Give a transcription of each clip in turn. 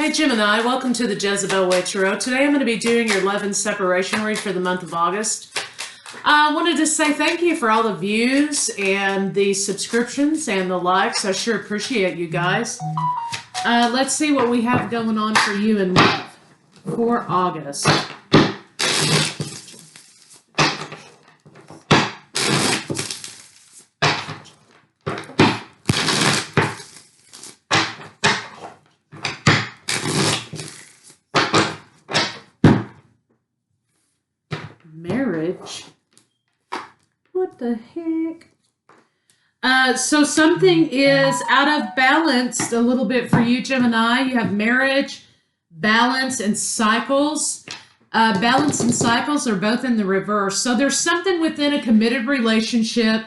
Hey Gemini, welcome to the Jezebel Way Tarot. Today I'm going to be doing your love and separation read for the month of August. I wanted to say thank you for all the views and the subscriptions and the likes. I sure appreciate you guys. Let's see what we have going on for you in love for August. Marriage. What the heck? So something is out of balance a little bit for you, Gemini. You have marriage, balance, and cycles. Balance and cycles are both in the reverse. So there's something within a committed relationship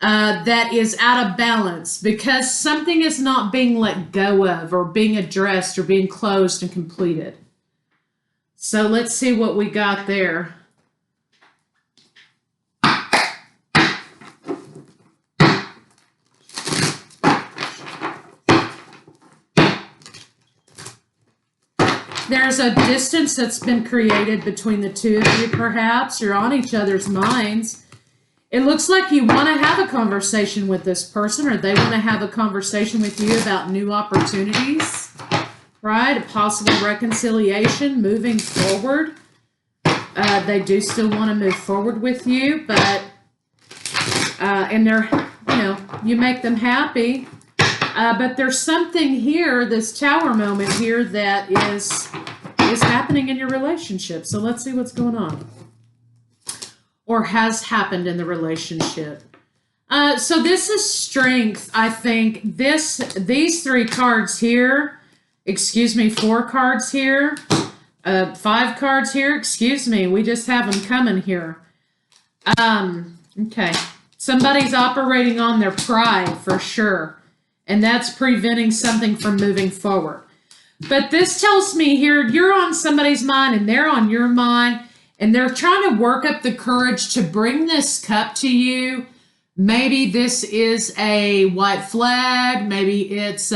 that is out of balance because something is not being let go of or being addressed or being closed and completed. So let's see what we got there. There's a distance that's been created between the two of you, perhaps. You're on each other's minds. It looks like you want to have a conversation with this person, or they want to have a conversation with you about new opportunities, right? A possible reconciliation, moving forward. They do still want to move forward with you, but, and they're, you make them happy. But there's something here, this tower moment here, that is happening in your relationship. So let's see what's going on. Or has happened in the relationship. So this is strength, I think. These three cards here, four cards here, 5 cards here, we just have them coming here. Okay. Somebody's operating on their pride for sure. And that's preventing something from moving forward. But this tells me here, you're on somebody's mind and they're on your mind. And they're trying to work up the courage to bring this cup to you. Maybe this is a white flag. Maybe it's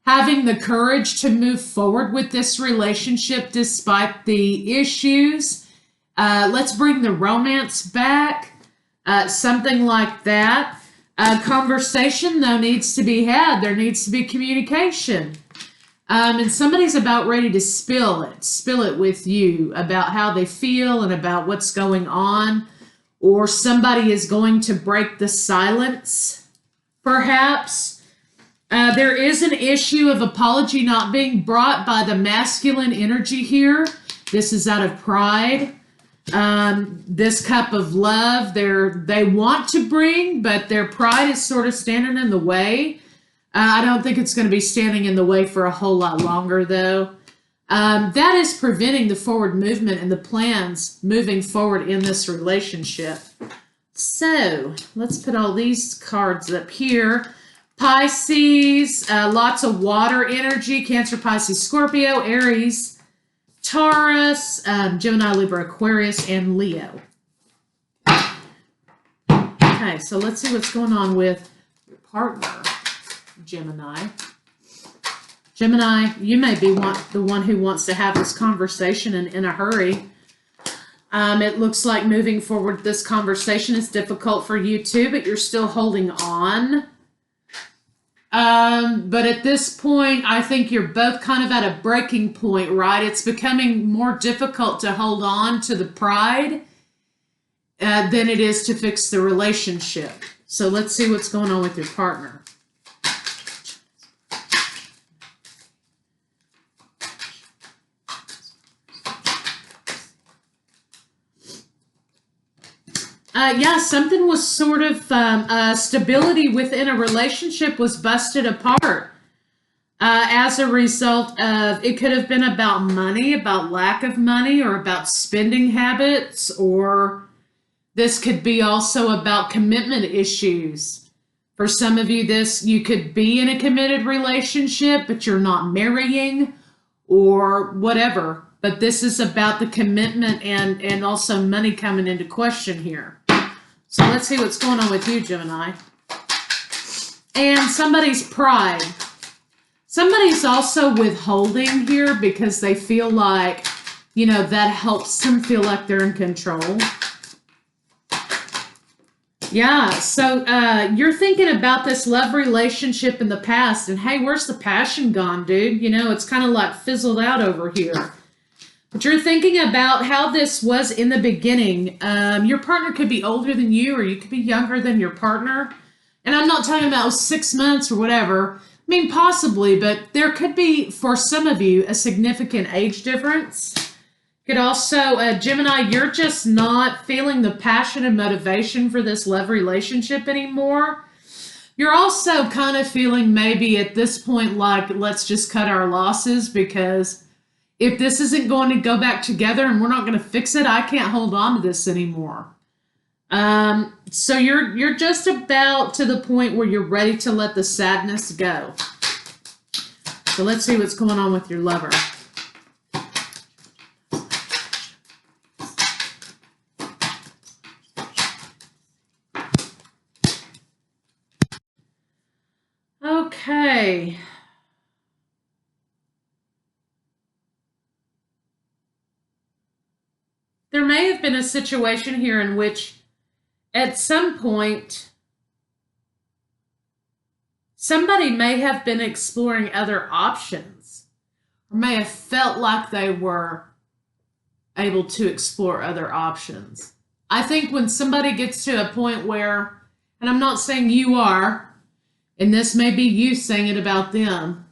having the courage to move forward with this relationship despite the issues. Let's bring the romance back. Something like that. A conversation, though, needs to be had. There needs to be communication. And somebody's about ready to spill it with you about how they feel and about what's going on. Or somebody is going to break the silence, perhaps. There is an issue of apology not being brought by the masculine energy here. This is out of pride. This cup of love they want to bring, but their pride is sort of standing in the way. I don't think it's going to be standing in the way for a whole lot longer, though. That is preventing the forward movement and the plans moving forward in this relationship. So let's put all these cards up here. Pisces, lots of water energy, Cancer, Pisces, Scorpio, Aries, Taurus, Gemini, Libra, Aquarius, and Leo. Okay, so let's see what's going on with your partner, Gemini. Gemini, you may be the one who wants to have this conversation and in a hurry. It looks like moving forward this conversation is difficult for you too, but you're still holding on. But at this point, I think you're both kind of at a breaking point, right? It's becoming more difficult to hold on to the pride than it is to fix the relationship. So let's see what's going on with your partner. Yeah, something was sort of, stability within a relationship was busted apart as a result of, it could have been about money, about lack of money, or about spending habits, or this could be also about commitment issues. For some of you, you could be in a committed relationship, but you're not marrying, or whatever. But this is about the commitment and also money coming into question here. So let's see what's going on with you, Gemini. And somebody's pride. Somebody's also withholding here because they feel like, you know, that helps them feel like they're in control. Yeah, so you're thinking about this love relationship in the past, and hey, where's the passion gone, dude? You know, it's kind of like fizzled out over here. But you're thinking about how this was in the beginning. Your partner could be older than you, or you could be younger than your partner. And I'm not talking about 6 months or whatever. I mean, possibly, but there could be, for some of you, a significant age difference. Could also, Gemini, you're just not feeling the passion and motivation for this love relationship anymore. You're also kind of feeling maybe at this point like, let's just cut our losses, because if this isn't going to go back together and we're not going to fix it, I can't hold on to this anymore. So you're just about to the point where you're ready to let the sadness go. So let's see what's going on with your lover. Okay. There may have been a situation here in which at some point somebody may have been exploring other options, or may have felt like they were able to explore other options. I think when somebody gets to a point where, and I'm not saying you are, and this may be you saying it about them,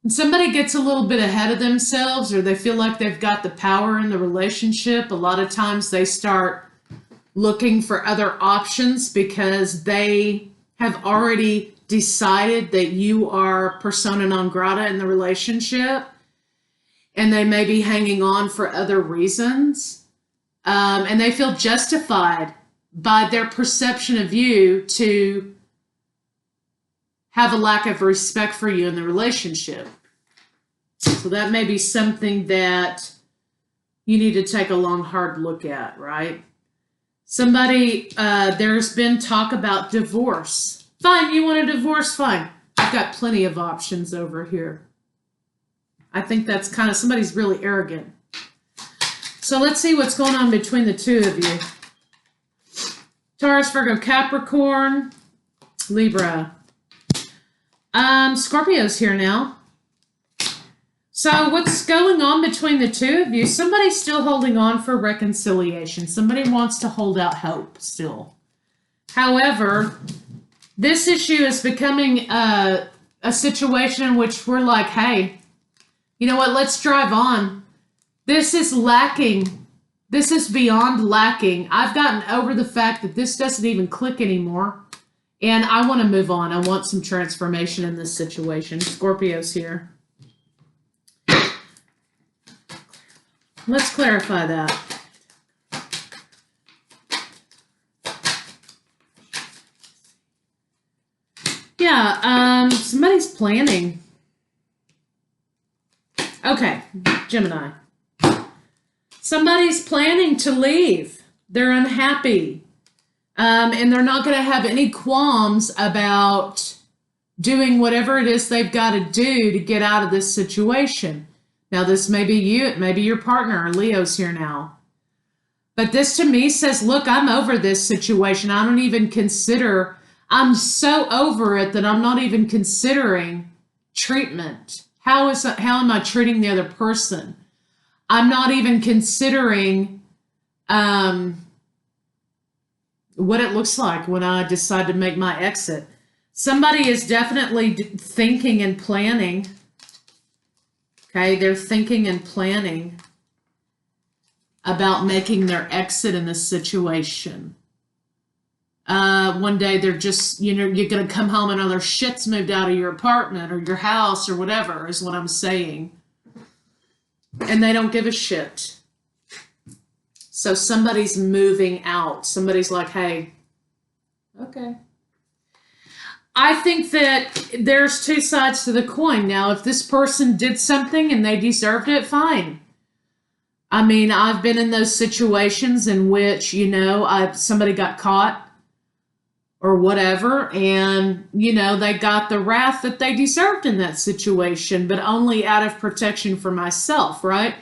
when somebody gets a little bit ahead of themselves, or they feel like they've got the power in the relationship, a lot of times they start looking for other options because they have already decided that you are persona non grata in the relationship, and they may be hanging on for other reasons, and they feel justified by their perception of you to have a lack of respect for you in the relationship. So that may be something that you need to take a long, hard look at, right? Somebody, there's been talk about divorce. Fine, you want a divorce? Fine. I've got plenty of options over here. I think that's kind of, somebody's really arrogant. So let's see what's going on between the two of you. Taurus, Virgo, Capricorn, Libra. Scorpio's here now. So what's going on between the two of you? Somebody's still holding on for reconciliation. Somebody wants to hold out hope still. However, this issue is becoming a situation in which we're like, hey, you know what? Let's drive on. This is lacking. This is beyond lacking. I've gotten over the fact that this doesn't even click anymore. And I want to move on. I want some transformation in this situation. Scorpio's here. Let's clarify that. Yeah, somebody's planning. Okay, Gemini. Somebody's planning to leave. They're unhappy. And they're not going to have any qualms about doing whatever it is they've got to do to get out of this situation. Now, this may be you. It may be your partner. Leo's here now. But this to me says, look, I'm over this situation. I don't even consider, I'm so over it that I'm not even considering treatment. How am I treating the other person? I'm not even considering what it looks like when I decide to make my exit. Somebody is definitely thinking and planning. Okay, they're thinking and planning about making their exit in this situation. One day they're just, you know, you're going to come home and all their shit's moved out of your apartment or your house or whatever is what I'm saying. And they don't give a shit. So somebody's moving out. Somebody's like, hey, okay. I think that there's two sides to the coin. Now, if this person did something and they deserved it, fine. I mean, I've been in those situations in which, you know, somebody got caught or whatever, and, you know, they got the wrath that they deserved in that situation, but only out of protection for myself, right?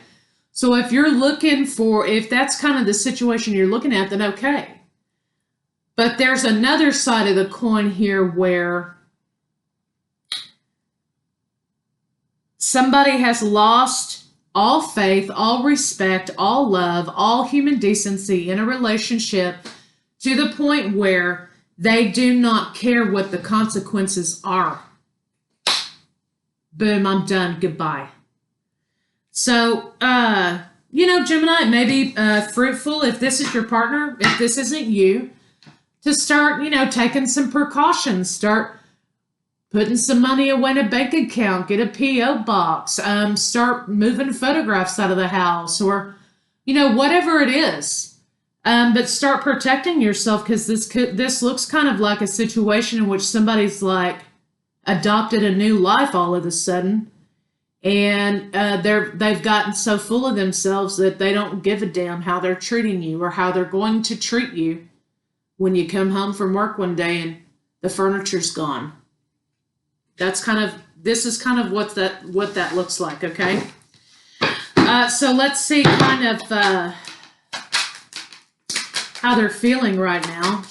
So if you're looking for, if that's kind of the situation you're looking at, then okay. But there's another side of the coin here where somebody has lost all faith, all respect, all love, all human decency in a relationship to the point where they do not care what the consequences are. Boom, I'm done. Goodbye. So, you know, Gemini, it may be fruitful if this is your partner, if this isn't you, to start, you know, taking some precautions. Start putting some money away in a bank account, get a P.O. box, start moving photographs out of the house, or, you know, whatever it is. But start protecting yourself, because this looks kind of like a situation in which somebody's like adopted a new life all of a sudden, and they've gotten so full of themselves that they don't give a damn how they're treating you or how they're going to treat you when you come home from work one day and the furniture's gone. This is kind of what that looks like. Okay. So let's see kind of how they're feeling right now.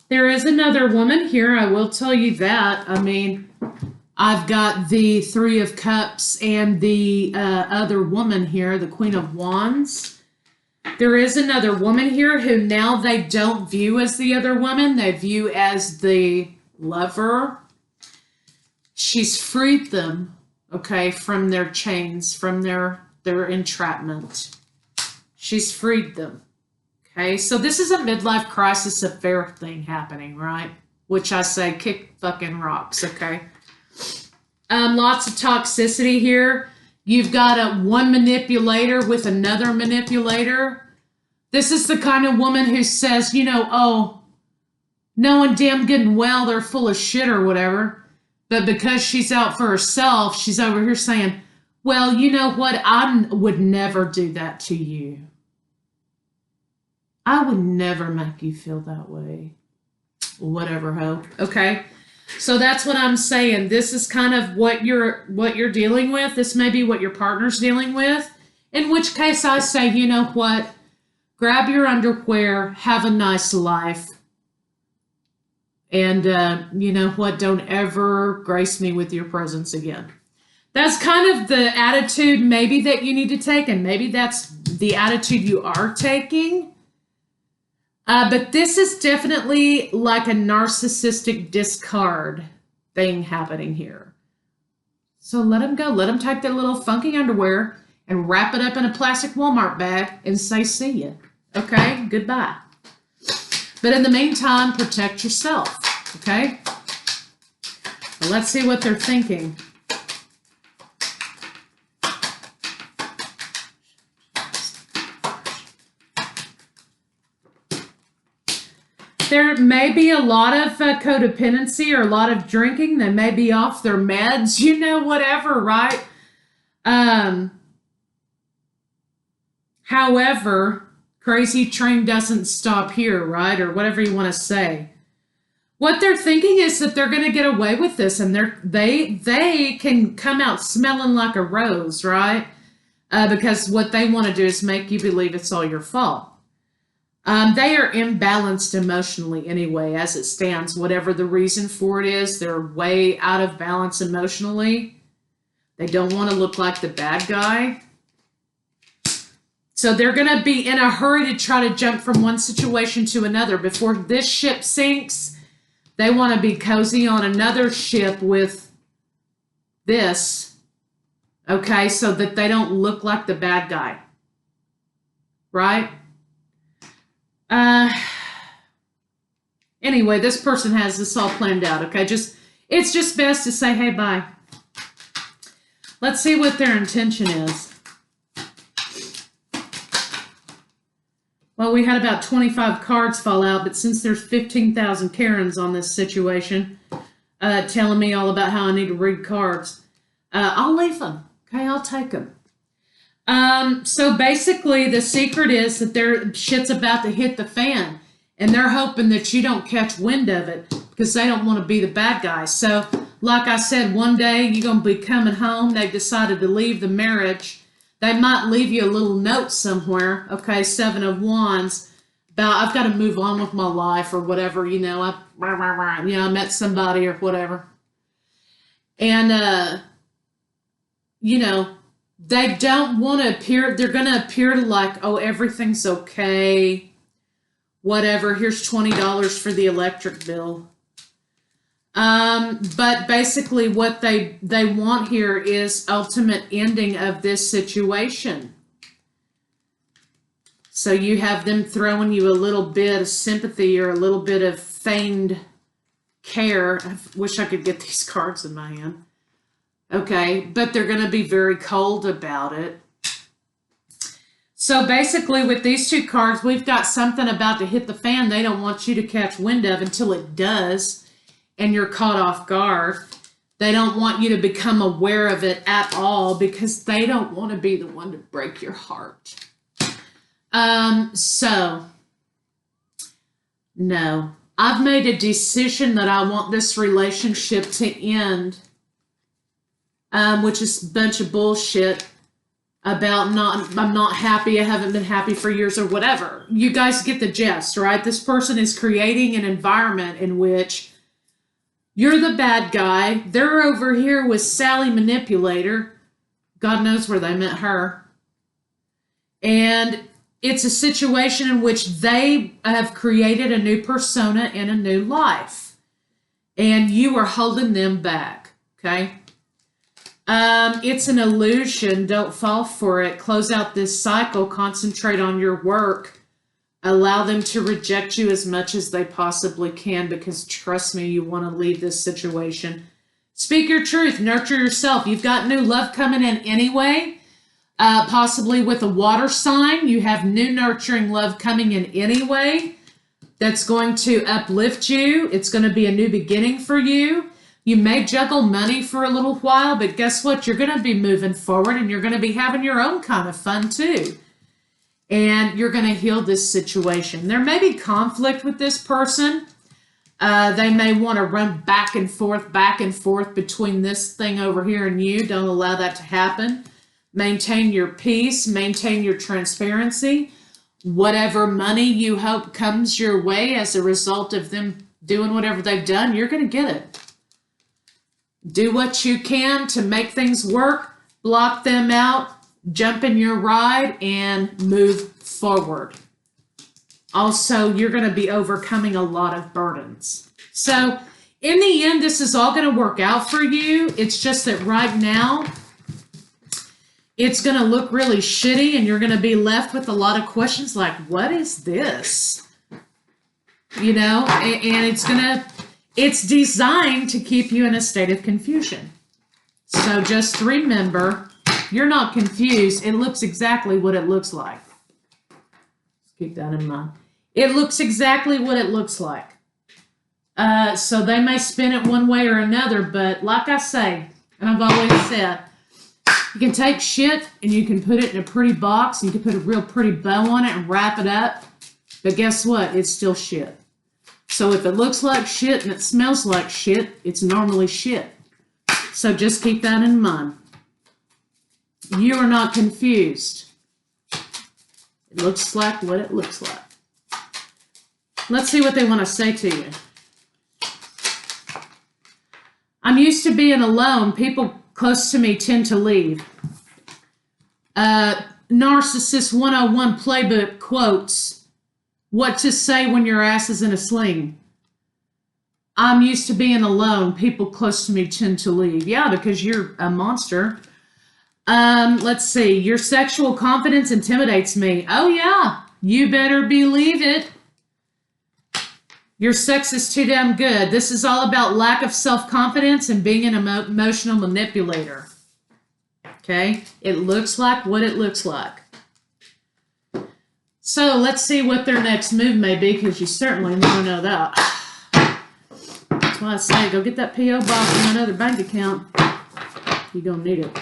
There is another woman here, I will tell you that. I mean, I've got the Three of Cups and the other woman here, the Queen of Wands. There is another woman here who now they don't view as the other woman. They view as the lover. She's freed them, okay, from their chains, from their entrapment. She's freed them, okay? So this is a midlife crisis affair thing happening, right? Which I say kick fucking rocks, okay? Lots of toxicity here. You've got one manipulator with another manipulator. This is the kind of woman who says, you know, oh, knowing damn good and well they're full of shit or whatever. But because she's out for herself, she's over here saying, well, you know what? I would never do that to you. I would never make you feel that way. Whatever, ho. Okay? So that's what I'm saying. This is kind of what you're dealing with. This may be what your partner's dealing with. In which case I say, you know what? Grab your underwear, have a nice life. And you know what? Don't ever grace me with your presence again. That's kind of the attitude maybe that you need to take, and maybe that's the attitude you are taking. But this is definitely like a narcissistic discard thing happening here. So let them go. Let them take their little funky underwear and wrap it up in a plastic Walmart bag and say, see ya. Okay? Goodbye. But in the meantime, protect yourself. Okay? Well, let's see what they're thinking. There may be a lot of codependency or a lot of drinking. They may be off their meds, you know, whatever, right? However, crazy train doesn't stop here, right? Or whatever you want to say. What they're thinking is that they're going to get away with this, and they can come out smelling like a rose, right? Because what they want to do is make you believe it's all your fault. They are imbalanced emotionally anyway, as it stands. Whatever the reason for it is, they're way out of balance emotionally. They don't want to look like the bad guy. So they're going to be in a hurry to try to jump from one situation to another. Before this ship sinks, they want to be cozy on another ship with this, okay, so that they don't look like the bad guy, right? Anyway, this person has this all planned out, okay? It's just best to say, hey, bye. Let's see what their intention is. Well, we had about 25 cards fall out, but since there's 15,000 Karens on this situation, telling me all about how I need to read cards. I'll leave them. Okay, I'll take them. So basically, the secret is that their shit's about to hit the fan, and they're hoping that you don't catch wind of it because they don't want to be the bad guy. So, like I said, one day you're going to be coming home. They've decided to leave the marriage. They might leave you a little note somewhere. Okay, 7 of Wands. About I've got to move on with my life or whatever. I met somebody or whatever. And they don't want to appear. They're going to appear like, oh, everything's okay. Whatever. Here's $20 for the electric bill. But basically what they want here is ultimate ending of this situation. So you have them throwing you a little bit of sympathy or a little bit of feigned care. I wish I could get these cards in my hand. Okay, but they're going to be very cold about it. So basically with these 2 cards, we've got something about to hit the fan they don't want you to catch wind of until it does, and you're caught off guard. They don't want you to become aware of it at all because they don't want to be the one to break your heart. So, no. I've made a decision that I want this relationship to end, which is a bunch of bullshit about I'm not happy, I haven't been happy for years or whatever. You guys get the gist, right? This person is creating an environment in which you're the bad guy. They're over here with Sally Manipulator. God knows where they met her. And it's a situation in which they have created a new persona in a new life. And you are holding them back, okay? It's an illusion. Don't fall for it. Close out this cycle. Concentrate on your work. Allow them to reject you as much as they possibly can because, trust me, you want to leave this situation. Speak your truth. Nurture yourself. You've got new love coming in anyway. Possibly with a water sign. You have new nurturing love coming in anyway. That's going to uplift you. It's going to be a new beginning for you. You may juggle money for a little while, but guess what? You're going to be moving forward and you're going to be having your own kind of fun too. And you're going to heal this situation. There may be conflict with this person. They may want to run back and forth between this thing over here and you. Don't allow that to happen. Maintain your peace. Maintain your transparency. Whatever money you hope comes your way as a result of them doing whatever they've done, you're going to get it. Do what you can to make things work. Block them out. Jump in your ride and move forward. Also, you're going to be overcoming a lot of burdens. So, in the end, this is all going to work out for you. It's just that right now, it's going to look really shitty and you're going to be left with a lot of questions like, what is this? You know, and it's designed to keep you in a state of confusion. So just remember, you're not confused. It looks exactly what it looks like. Let's keep that in mind. It looks exactly what it looks like. So they may spin it one way or another, but like I say, and I've always said, you can take shit and you can put it in a pretty box and you can put a real pretty bow on it and wrap it up. But guess what? It's still shit. So if it looks like shit and it smells like shit, it's normally shit. So just keep that in mind. You are not confused. It looks like what it looks like. Let's see what they want to say to you. I'm used to being alone. People close to me tend to leave. Narcissist 101 playbook quotes. What to say when your ass is in a sling. I'm used to being alone. People close to me tend to leave. Yeah, because you're a monster. Let's see. Your sexual confidence intimidates me. Oh, yeah. You better believe it. Your sex is too damn good. This is all about lack of self-confidence and being an emotional manipulator. Okay? It looks like what it looks like. So let's see what their next move may be, because you certainly never know that. That's why I say go get that P.O. box and another bank account. You're going to need it.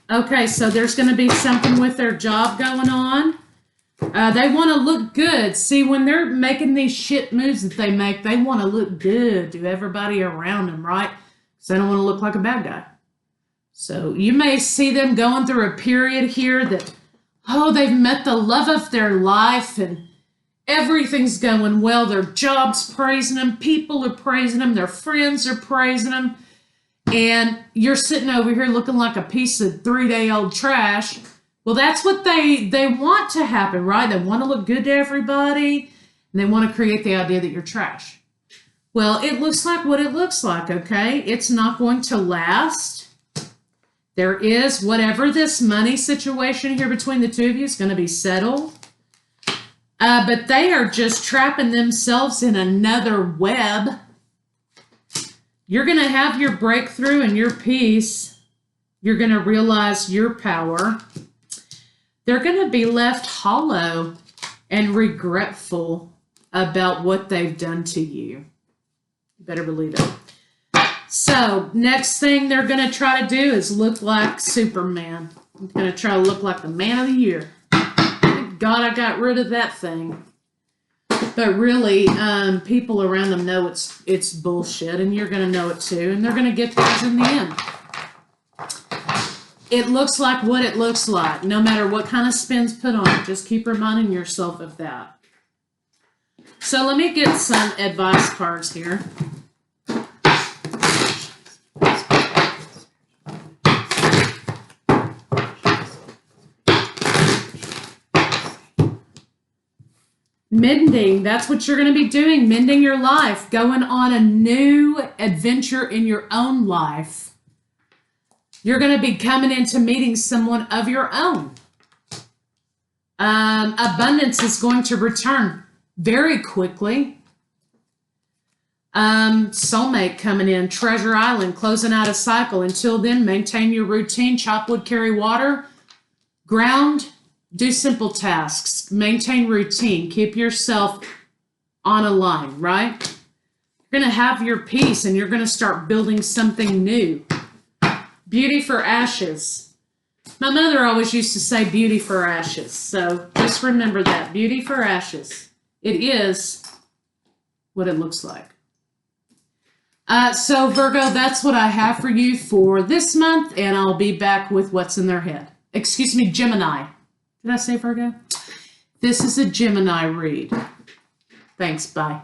Okay, so there's going to be something with their job going on. They want to look good. See, when they're making these shit moves that they make, they want to look good to everybody around them, right? Because they don't want to look like a bad guy. So you may see them going through a period here that, oh, they've met the love of their life and everything's going well. Their job's praising them. People are praising them. Their friends are praising them. And you're sitting over here looking like a piece of 3-day-old trash. Well, that's what they want to happen, right? They want to look good to everybody, and they want to create the idea that you're trash. Well, it looks like what it looks like, okay? It's not going to last. There is, whatever this money situation here between the two of you is going to be settled. But they are just trapping themselves in another web. You're going to have your breakthrough and your peace. You're going to realize your power. They're going to be left hollow and regretful about what they've done to you. You better believe it. So, next thing they're going to try to do is look like Superman. I'm going to try to look like the man of the year. Thank God I got rid of that thing. But really, people around them know it's bullshit, and you're going to know it too, and they're going to get theirs in the end. It looks like what it looks like, no matter what kind of spin's put on it. Just keep reminding yourself of that. So let me get some advice cards here. Mending, that's what you're going to be doing, mending your life, going on a new adventure in your own life. You're going to be coming into meeting someone of your own. Abundance is going to return very quickly. Soulmate coming in, Treasure Island, closing out a cycle. Until then, maintain your routine, chop wood, carry water, ground, do simple tasks, maintain routine, keep yourself on a line, right? You're going to have your peace and you're going to start building something new. Beauty for ashes. My mother always used to say beauty for ashes. So just remember that. Beauty for ashes. It is what it looks like. So Virgo, that's what I have for you for this month. And I'll be back with what's in their head. Excuse me, Gemini. Did I say Virgo? This is a Gemini read. Thanks. Bye.